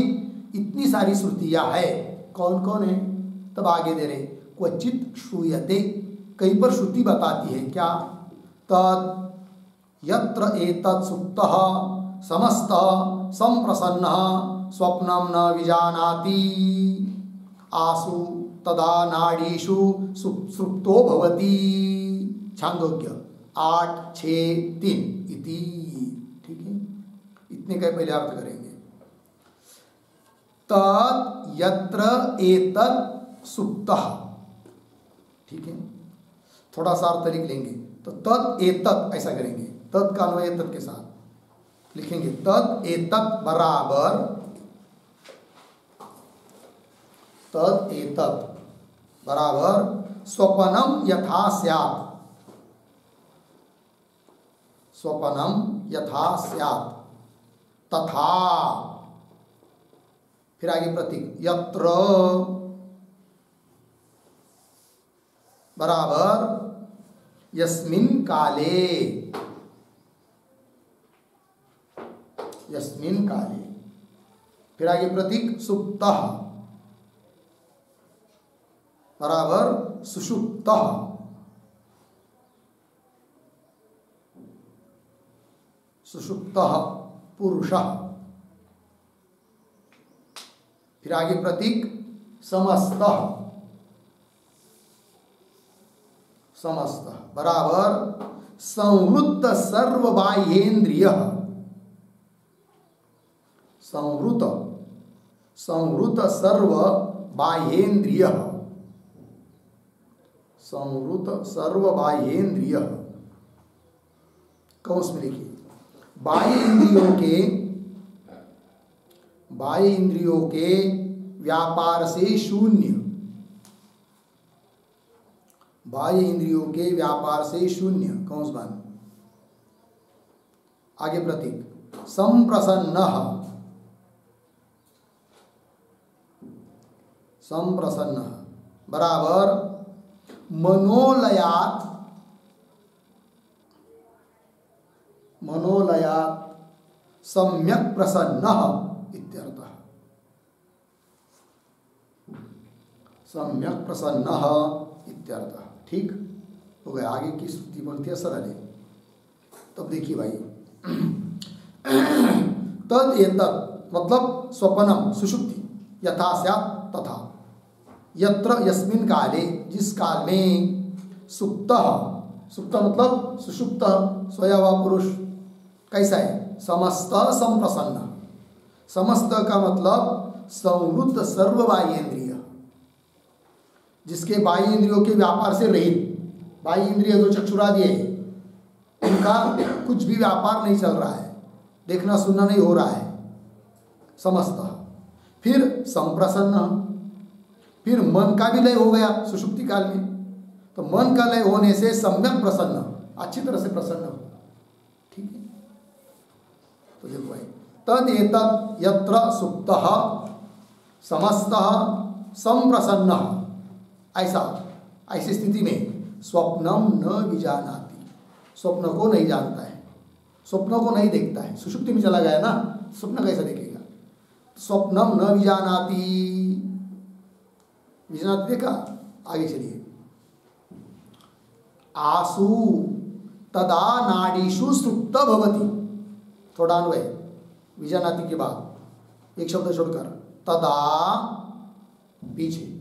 इतनी सारी श्रुतियां है। कौन कौन है, तब आगे दे रहे, क्वचित श्रूयते, कहीं पर श्रुति बताती है क्या, तत् यत्र एतत् सुप्तः समस्तः संप्रसन्नः स्वप्नं न विजानाति आसु तदा नाडीषु सुप्तो भवति। छांदोग्य 8:6:3 इति, ठीक है। इतने का पहले अर्थ करेंगे। तत् यत्र एतत् सुप्तः, ठीक है। थोड़ा सा अर्थ लिख लेंगे, तो तत् एतत् ऐसा करेंगे, तत् का अन्वय एतत् के साथ लिखेंगे। तत् एतत् बराबर तत् एतत् बराबर स्वप्नम यथा स्यात्, स्वप्नम यथा स्यात् तथा, फिर आगे प्रतीक यत्र बराबर यस्मिन् काले, यस्मिन् काले, फिर आगे प्रतीक सुप्तः बराबर सुषुप्तः, सुषुप्तः पुरुषः, फिर आगे प्रतीक समस्तः, समस्तः बराबर संवृत्त सर्व बाह्येन्द्रिय, संवृत संवृत सर्व बाह्येन्द्रिय, संवृत सर्व बाह्येन्द्रिय, कौंस में लिखिए, बाह्य इंद्रियों के व्यापार से शून्य, बाह्य इंद्रियों के व्यापार से शून्य, कौंस बन, आगे प्रतीक संप्रसन्नः, संप्रसन्नः बराबर मनोलयात्, मनोलयात् सम्यक् प्रसन्नः इत्यर्थः, सम्यक् प्रसन्नः इत्यर्थः, ठीक हो गया। आगे की श्रुति बोलती है सरल है। तब देखिए भाई, तद एतत् मतलब स्वप्नम सुषुप्ति यथा स्यात् तथा, यत्र यस्मिन् काले जिस काल में, सुप्तः, सुप्त मतलब सुषुप्त सोया हुआ पुरुष कैसा है, समस्त संप्रसन्न, समस्त का मतलब संवृत्त सर्व बाह्य इंद्रिय, जिसके बाह्य इंद्रियों के व्यापार से रहित, बाह्य इंद्रिय जो चक्षुरादि है उनका कुछ भी व्यापार नहीं चल रहा है, देखना सुनना नहीं हो रहा है, समस्त। फिर संप्रसन्न, फिर मन का भी लय हो गया सुषुप्ति काल में, तो मन का लय होने से सम्यक प्रसन्न, अच्छी तरह से प्रसन्न हो, ठीक है। तो देखो भाई, तद एतत् यत्र सुप्तः समस्तः संप्रसन्न, ऐसा ऐसी स्थिति में स्वप्नम न विजानाति, स्वप्न को नहीं जानता है, स्वप्न को नहीं देखता है। सुषुप्ति में चला गया ना, स्वप्न कैसे देखेगा? स्वप्नम न विजानाति, विजानाति देखा, आगे चलिए। आसु तदा नाडीषु सुप्त भवति, थोड़ा अन्वय विजानाति के बाद एक शब्द छोड़कर, तदा पीछे,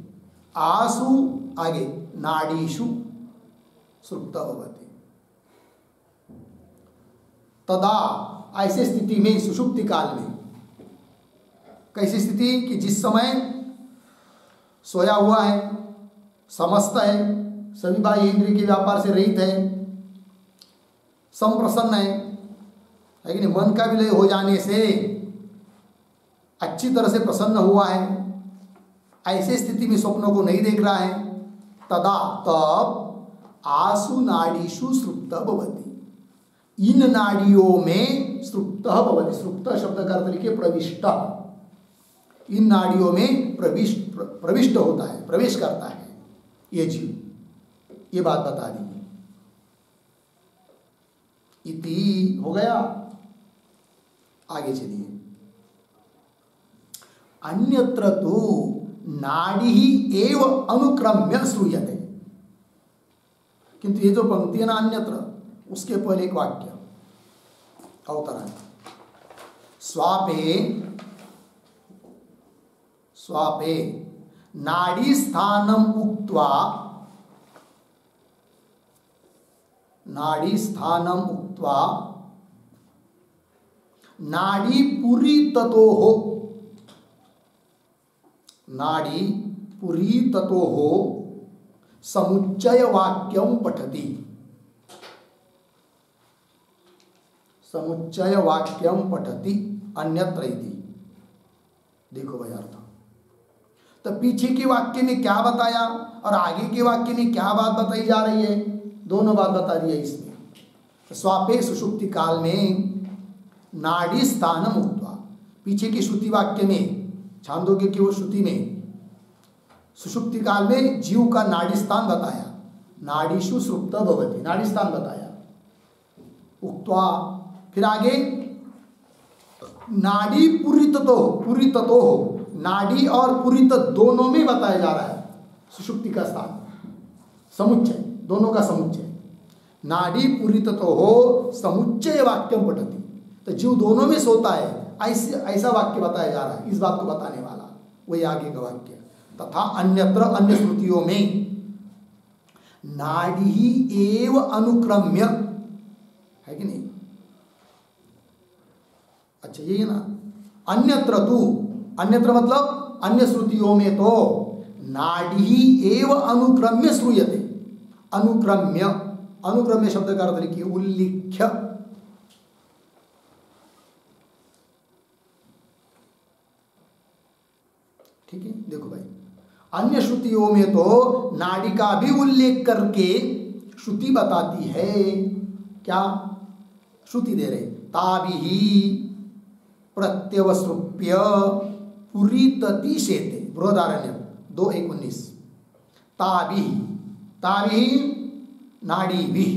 आसु आगे, नाडीषु सुप्त भवति। तदा ऐसे स्थिति में, सुषुप्ति काल में, कैसी स्थिति कि जिस समय सोया हुआ है, समस्त है, सभी बाह्य इंद्रिय के व्यापार से रहित है, संप्रसन्न है, लेकिन मन का विलय हो जाने से अच्छी तरह से प्रसन्न हुआ है, ऐसे स्थिति में स्वप्नों को नहीं देख रहा है। तदा तब आसु नाडीषु सुप्त भवति, इन नाड़ियों में सुप्त भवति, सुप्त शब्द का अर्थ लिखिए प्रविष्ट, इन नाड़ियों में प्रविष्ट होता है, प्रवेश करता है ये जीव, ये बात बता दी। इति हो गया, आगे चलिए। अन्यत्र तो नाड़ी ही एव अनुक्रम्य श्रूयते, किंतु ये जो पंक्ति है ना अन्यत्र, उसके पहले एक वाक्य अवतरण, स्वापे स्वापे नाड़ी स्थानम उक्त्वा, नाड़ी स्थानम उक्त्वा नाड़ी पुरी ततो हो, नाड़ी पुरी ततो हो समुच्चय वाक्यम पठति, समुच्चय वाक्यम पठति अन्यत्र इति। देखो भाई अर्थ, तो पीछे के वाक्य में क्या बताया और आगे के वाक्य में क्या बात बताई जा रही है, दोनों बात बता रही है इसमें। तो स्वापे सुषुप्ति काल में नाड़ी स्थानम उक्त्वा, पीछे की श्रुति वाक्य में, छांदोग्य की वो श्रुति में सुषुप्ति काल में जीव का नाड़ी स्थान बताया, नाड़ीषु सुप्त भवति, नाड़ी स्थान बताया उक्त्वा, फिर आगे नाड़ी पुरीततो, पुरीततो हो, नाड़ी और पुरीत दोनों में बताया जा रहा है सुषुप्ति का स्थान, समुच्चय, दोनों का समुच्चय, नाड़ी पुरीततो हो समुच्चय वाक्यम पठति, तो जीव दोनों में सोता है, ऐसा वाक्य बताया जा रहा है, इस बात को बताने वाला वही आगे का वाक्य। तथा अन्यत्र, अन्य श्रुतियों में नाड़ी ही एव अनुक्रम्य, है कि नहीं? अच्छा यही है ना, अन्यत्र तू, अन्यत्र मतलब अन्य श्रुतियों में तो नाड़ी ही एव अनुक्रम्य श्रूयते, अनुक्रम्य, अनुक्रम्य शब्द का अर्थ लिखिए उल्लिख्य, ठीक है। देखो भाई, अन्य श्रुतियों में तो नाड़ी का भी उल्लेख करके श्रुति बताती है, क्या श्रुति दे रहे, ताभिः प्रत्यवसृप्य पुरीतति शेते, बृहदारण्यक 2:19, ताभिः, ताभिः नाड़ीभिः,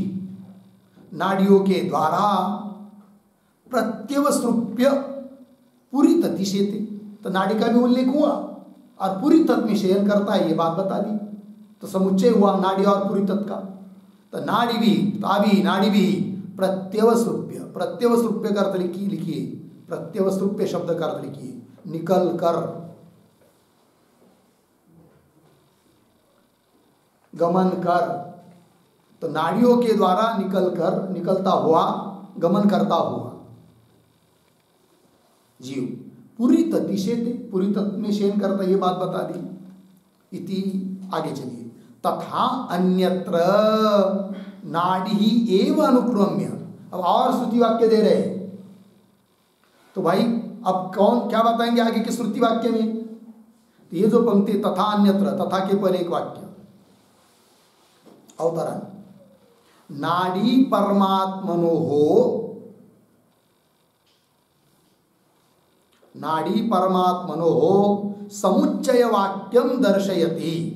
नाड़ियों के द्वारा प्रत्यवसृप्य पुरीतति शेते, तो नाड़ी का भी उल्लेख हुआ और पुरी तत्व में शयन करता है, ये बात बता दी, तो समुच्चय हुआ नाड़ी और पुरी तत्व का। तो नाड़ी भी, ताभी नाड़ी भी प्रत्यवसृप्य, प्रत्यवसृप्य का अर्थ लिखिए, प्रत्यवसृप्य शब्द का अर्थ लिखिए निकल कर, गमन कर, तो नाड़ियों के द्वारा निकल कर, निकलता हुआ, गमन करता हुआ जीव पुरीतति शेते, पुरीतत में शयन करता, ये बात बता दी। इति आगे चलिए, तथा अन्यत्र नाड़ी एव अनुक्रम्य। अब और श्रुति वाक्य दे रहे हैं, तो भाई अब कौन क्या बताएंगे आगे के श्रुति वाक्य में? तो ये जो पंक्ति तथा अन्यत्र, तथा के पहले एक वाक्य अवतरण, नाड़ी परमात्मनो हो, नाड़ी परमात्मनो हो समुच्चय वाक्यम दर्शयति,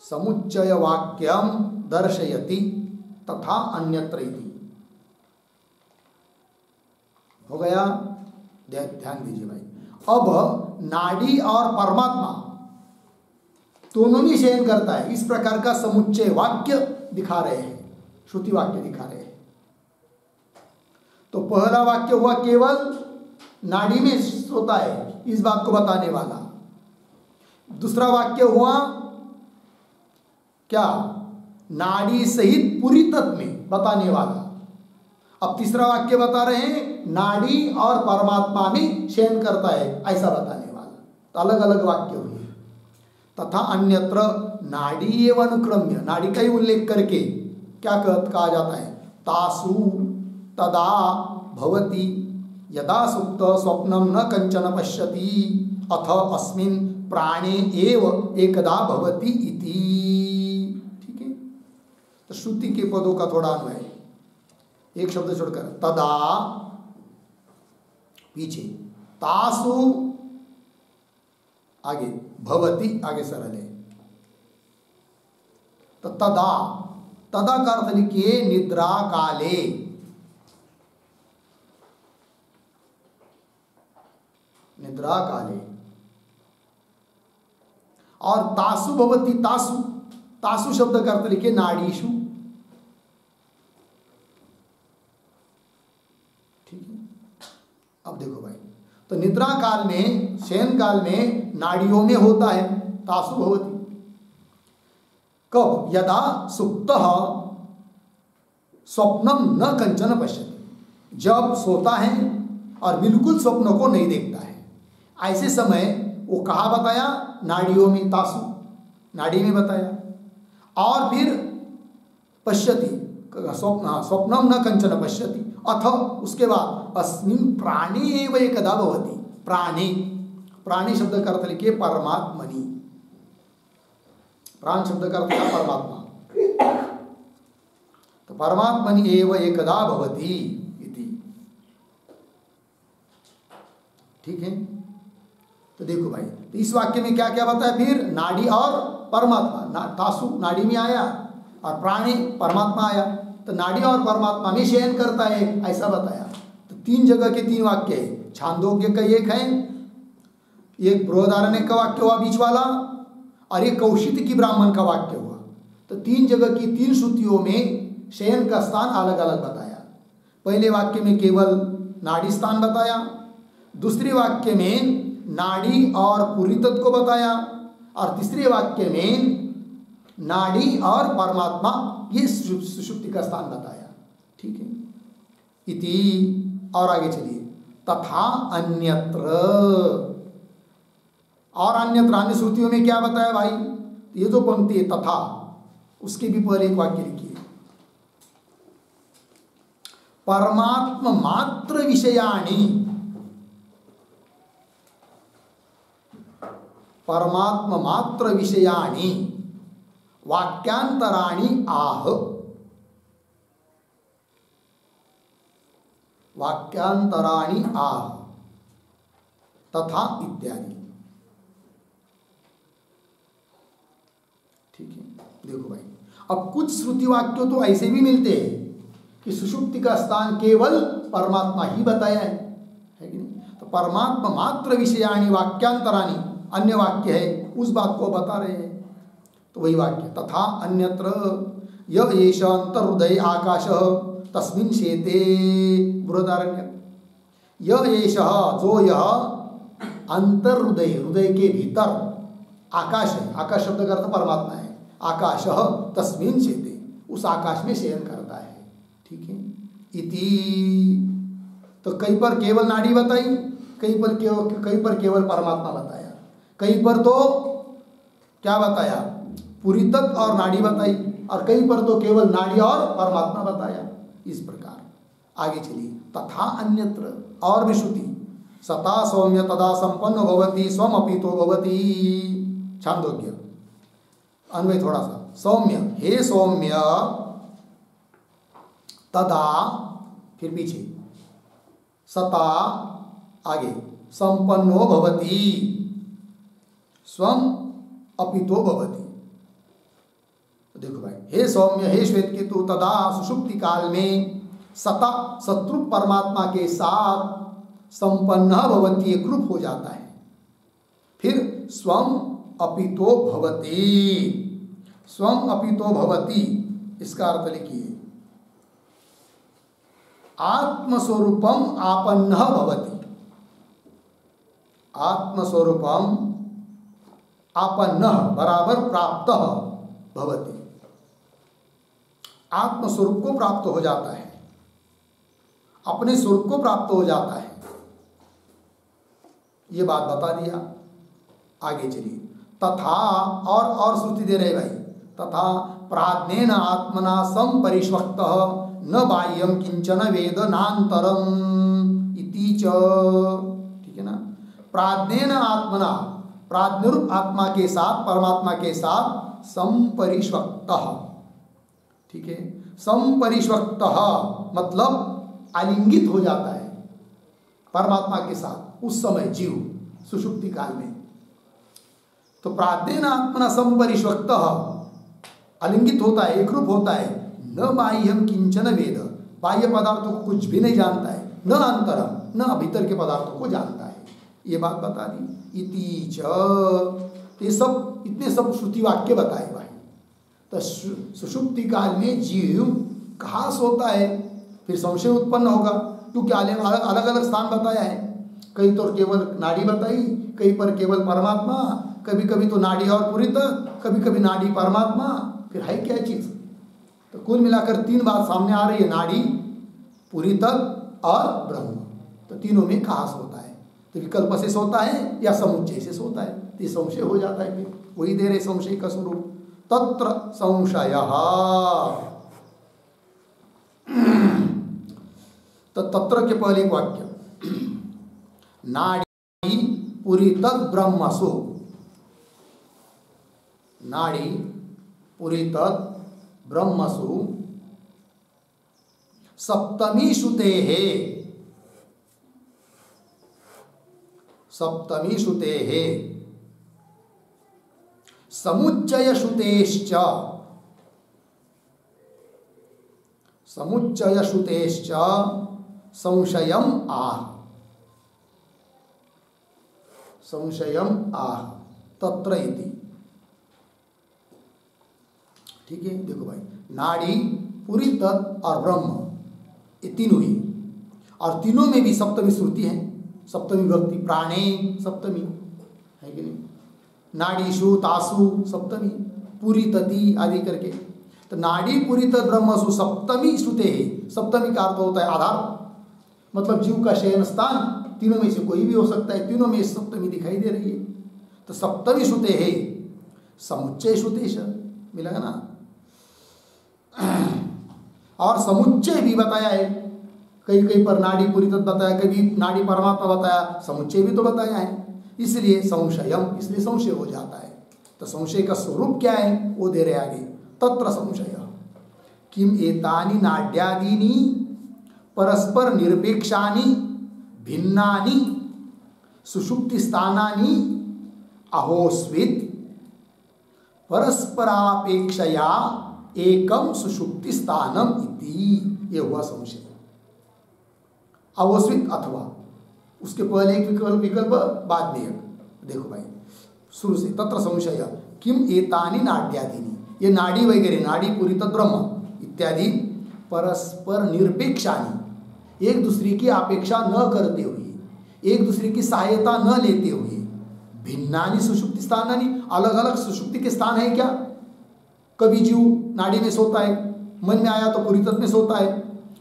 समुच्चय वाक्यम दर्शयति तथा अन्यत्र इति। हो गया, ध्यान दीजिए भाई। अब नाड़ी और परमात्मा दोनों में शयन करता है, इस प्रकार का समुच्चय वाक्य दिखा रहे हैं, श्रुति वाक्य दिखा रहे हैं। तो पहला वाक्य हुआ केवल नाड़ी में सोता है, इस बात को बताने वाला। दूसरा वाक्य हुआ क्या? नाड़ी सहित पूरी तत्व में बताने वाला। अब तीसरा वाक्य बता रहे हैं नाड़ी और परमात्मा में शयन करता है, ऐसा बताने वाला। तो अलग अलग वाक्य हुए। तथा अन्यत्र नाड़ी एवं अनुक्रम्य, नाड़ी का ही उल्लेख करके क्या कहा जाता है? तासु तदा भवति यदा सुप्त स्वप्नम न कंचन पश्यति अथ अस्मिन् प्राणे एव एकदा भवति इति। ठीक है, तो श्रुति के पदों का थोड़ा अन्वय, एक शब्द छोड़कर तदा, पीछे तासु, आगे भवति, आगे सरल है। तो तदा, तदा का अर्थ लिखिए निद्रा काले, निद्रा काले। और तासु भवति, तासु, तासु शब्द का अर्थ लिखिए नाड़ीषु। ठीक है, अब देखो भाई, तो निद्रा काल में, शयन काल में नाड़ियों में होता है तासु भवति। कब? यदा सुप्तः स्वप्नम न कंचन पश्यति, जब सोता है और बिल्कुल स्वप्न को नहीं देखता है, ऐसे समय वो कहाँ बताया? नाड़ियों में, तासु, नाड़ी में बताया। और फिर पश्यति, स्वप्नम न कंचन पश्यति, अथ उसके बाद अस्मिन् प्राणे एव एकदा भवति, प्राणे, प्राणी शब्द का अर्थ लिखिए परमात्मनि, प्राण शब्द का अर्थ है परमात्मा। तो परमात्मनि एव एकदा भवति इति। ठीक है, तो देखो भाई, तो इस वाक्य में क्या क्या बताया? फिर नाड़ी और परमात्मा, तासु नाड़ी में आया और प्राणी परमात्मा आया, तो नाड़ी और परमात्मा में शयन करता है, ऐसा बताया। तो तीन जगह के तीन वाक्य है। छांदोग्य का एक है, एक बृहदारण्यक का वाक्य हुआ बीच वाला, और एक कौशिक ब्राह्मण का वाक्य हुआ। तो तीन जगह की तीन श्रुतियों में शयन का स्थान अलग अलग बताया। पहले वाक्य में केवल नाड़ी स्थान बताया, दूसरे वाक्य में नाड़ी और पूरी तत्व को बताया, और तीसरे वाक्य में नाड़ी और परमात्मा ये सुषुप्ति का स्थान बताया। ठीक है, इति। और आगे चलिए, तथा अन्यत्र, और अन्यत्र अन्य श्रुतियों में क्या बताया भाई? ये जो पंक्ति है तथा, उसके भी पहले एक वाक्य लिखिए, परमात्म मात्र विषयाणि, परमात्म मात्र विषयाणि वाक्यांतराणि आह, वाक्यांतराणि आह तथा इत्यादि। ठीक है, देखो भाई, अब कुछ श्रुति वाक्य तो ऐसे भी मिलते हैं कि सुषुप्ति का स्थान केवल परमात्मा ही बताया है कि नहीं? तो परमात्मा मात्र विषयाणि वाक्यांतराणि, अन्य वाक्य है, उस बात को बता रहे हैं। तो वही वाक्य, तथा अन्यत्र य एष अंतर्हृदय आकाश तस्मिन् शेते, बृहदारण्यक। य एष, जो यह अंतर्हृदय, हृदय के भीतर आकाश है, आकाश शब्द का अर्थ परमात्मा है, आकाश तस्मिन् शेते, उस आकाश में शयन करता है। ठीक है, इति। तो कहीं पर केवल नाड़ी बताई, कहीं पर केवल परमात्मा बताया, कहीं पर तो क्या बताया, पूरी तत्व और नाड़ी बताई, और कहीं पर तो केवल नाड़ी और परमात्मा बताया। इस प्रकार आगे चलिए। तथा अन्यत्र, और भी श्रुति, सता सौम्य तदा संपन्न भवति स्वमपि तो भवति। छांदोग्य अन्वय थोड़ा सा। सौम्य, हे सौम्य, तदा, फिर पीछे सता, आगे संपन्नो भवति स्वम अपितो भवति। तो देखो भाई, हे सौम्य, हे श्वेत केतु, तदा सुषुप्ति काल में सता शत्रु परमात्मा के साथ संपन्न भवति, एकरूप हो जाता है। फिर स्वम अपितो भवति, स्वम अपितो भवति, इसका अर्थ लिखिए आत्मस्वरूपम आपन्न भवति, आत्मस्वरूपम आपन्न बराबर प्राप्त भवति, आत्मस्वरूप को प्राप्त हो जाता है, अपने स्वरूप को प्राप्त हो जाता है। ये बात बता दिया। आगे चलिए। तथा, और श्रुति दे रहे भाई, तथा प्राज्ञेन आत्मना संपरिष्वक्तः न बाह्यम किंचन वेद नान्तरम इति च। ठीक है ना। प्राज्ञेन आत्मना, प्राज्ञरूप आत्मा के साथ, परमात्मा के साथ संपरिष्वक्तः। ठीक है। संपरिष्वक्तः मतलब आलिंगित हो जाता है परमात्मा के साथ उस समय जीव सुषुप्ति काल में। तो प्राज्ञेन आत्मना संपरिष्वक्तः, आलिंगित होता है, एकरूप होता है। न बाह्यम किंचन वेद, बाह्य पदार्थों को कुछ भी नहीं जानता है, न अंतरम, न भीतर के पदार्थों को जानता है। ये बात बता दी। इति च, ये सब इतने सब श्रुति वाक्य बताए भाई। तो सुषुप्ति काल में जीव कहाँ सोता है, फिर संशय उत्पन्न होगा, क्योंकि अलग अलग स्थान बताया है। कहीं तो केवल नाड़ी बताई, कहीं पर केवल परमात्मा, कभी कभी तो नाड़ी और पूरी तत्व, कभी कभी नाड़ी परमात्मा, फिर है क्या चीज। तो कुल मिलाकर तीन बात सामने आ रही है, नाड़ी, पूरी तत्व और ब्रह्म। तो तीनों में कहाँ सोता है, तो विकल्प से सोता है या समुच्चय से सोता है, तो ये संशय हो जाता है। फिर वही दे रहे संशय का स्वरूप, तत्र संशयः। तो तत्र के पहले एक वाक्य, नाड़ी पुरी तत् ब्रह्मसु, नाड़ी पुरी तत् ब्रह्मसु सप्तमी श्रुतेः, सप्तमी श्रुतेः समुच्चय श्रुतेश्च, समुच्चय श्रुतेश्च संशयम आह, संशयम आह तत्र इति। ठीक है। देखो भाई, नाड़ी, पूरी तत्व और ब्रह्म, ये तीनों ही, और तीनों में भी सप्तमी श्रुति है, सप्तमी विभक्ति, प्राणे सप्तमी है कि नहीं, नाड़ीषु तासु सप्तमी, पूरी तति आदि करके। तो नाड़ी पूरी तत् ब्रह्मसु सप्तमी श्रुते है। सप्तमी का अर्थ होता है आधार, मतलब जीव का शयन स्थान, तीनों में से कोई भी हो सकता है, तीनों में सप्तमी दिखाई दे रही है। तो सप्तमी श्रुते है, समुच्चय श्रुतेश मिलेगा ना। और समुच्चय भी बताया है, कहीं कहीं पर नाड़ी पूरी तत्व बताया, कभी नाड़ी परमात्मा बताया, समुच्चय भी तो बताया है, इसलिए संशयम, इसलिए संशय हो जाता है। तो संशय का स्वरूप क्या है वो दे रहे आगे, तत्र संशय किम एतानि नाड्यादीनि परस्पर निरपेक्षानि भिन्नानि सुषुप्ति स्थानानि अहोस्वित परस्परापेक्षया एकम सुषुप्ति स्थानम इति। ये हुआ संशय। अहोस्वित अथवा, उसके पहले एक विकल्प बाद में एक। देखो भाई शुरू से, तत्र संशय किम एतानि नाड्यादीनि, ये नाड़ी वगैरह, नाड़ी पूरी तत् ब्रह्म इत्यादि परस्पर निरपेक्षानि, एक दूसरे की अपेक्षा न करते हुए, एक दूसरे की सहायता न लेते हुए, भिन्नानि सुषुप्ति स्थानानि, अलग अलग सुषुप्ति के स्थान है क्या। कभी जीव नाड़ी में सोता है, मन में आया तो पूरी तत्व में सोता है,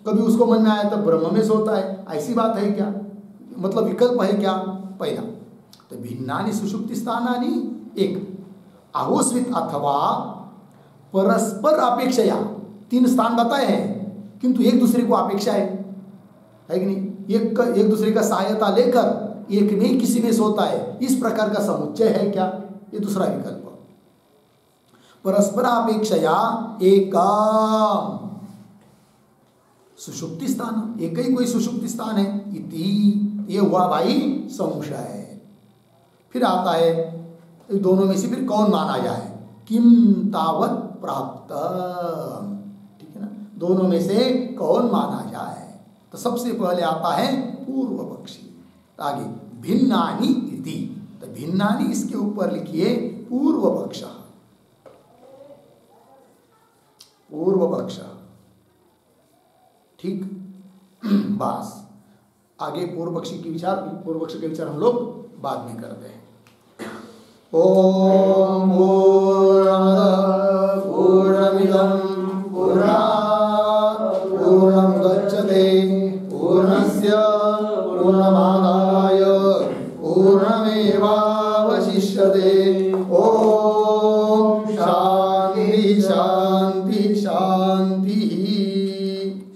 कभी उसको मन में आया तो ब्रह्म में सोता है, ऐसी बात है क्या? मतलब विकल्प है क्या? पहला तो भिन्नानि सुषुप्ति स्थानानि, एक आहोस्वित अथवा परस्पर अपेक्षया, 3 स्थान बताए हैं किंतु एक दूसरे को अपेक्षा है कि नहीं? एक दूसरे का सहायता लेकर एक में किसी में सोता है, इस प्रकार का समुच्चय है क्या? ये दूसरा विकल्प। परस्पर अपेक्षया एकाम सुषुप्ति स्थान, एक ही कोई सुषुप्ति स्थान है इति, ये हुआ भाई संशय। फिर आता है दोनों में से फिर कौन माना जाए? किम तावत प्राप्त, ठीक है ना? दोनों में से कौन माना जाए? तो सबसे पहले आता है पूर्व पक्षी। आगे भिन्नानि इति, तो भिन्नानि इसके ऊपर लिखिए पूर्व पक्ष, पूर्व पक्ष, ठीक। बस आगे पूर्व पक्षी के विचार हम लोग बाद में करते हैं। ओम पूर्णमदः पूर्णमिदं पूर्णात् पूर्णमुदच्यते पूर्णस्य पूर्णमादाय पूर्णमेवावशिष्यते। ओम शांति शांति शांति।